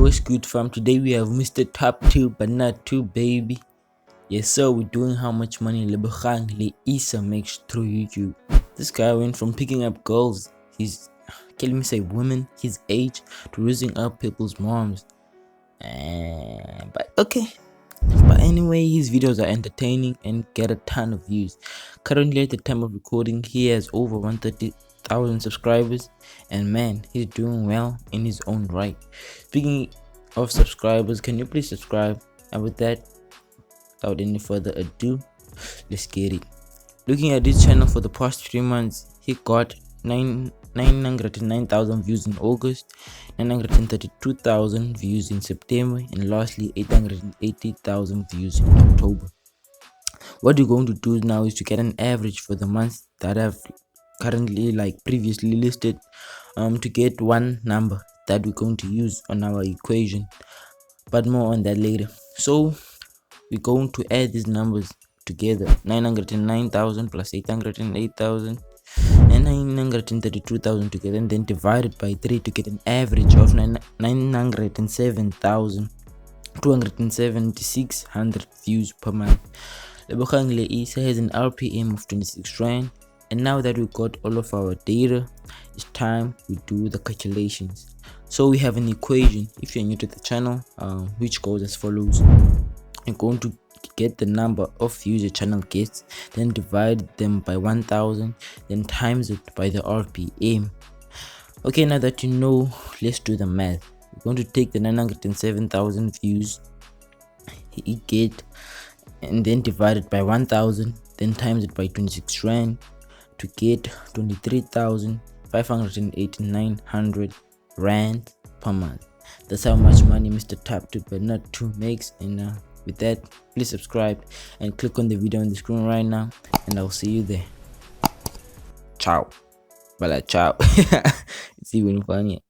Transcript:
What's good, fam? Today we have Mr. Top 2 but not 2, baby. Yes sir, we're doing how much money Lebogang Leisa makes through YouTube. This guy went from picking up girls, can't even say women, his age, to raising up people's moms. But okay. But anyway, his videos are entertaining and get a ton of views. Currently at the time of recording, he has over 130,000 subscribers, and man, he's doing well in his own right. Speaking of subscribers, can you please subscribe? And with that, without any further ado, let's get it. Looking at this channel for the past 3 months, he got 909,000 views in August, 932,000 views in September, and lastly 880,000 views in October. What you're going to do now is to get an average for the months that have currently, like previously listed, to get one number that we're going to use on our equation, but more on that later. So we're going to add these numbers together: 909,000 plus 808,000 and 932,000 together, and then divide it by 3 to get an average of 907,276 views per month. Lebogang Leisa has an RPM of 26 Rand. And now that we've got all of our data, it's time we do the calculations. So we have an equation, if you're new to the channel, which goes as follows. You're going to get the number of views your channel gets, then divide them by 1000, then times it by the RPM. Okay, now that you know, let's do the math. We're going to take the 907,000 views he get, and then divide it by 1000, then times it by 26 Rand to get 23,589 Rand per month. That's how much money Mr. Top 2 but not 2 makes. And with that, please subscribe and click on the video on the screen right now, and I'll see you there. Ciao. Bala ciao. See you in funny.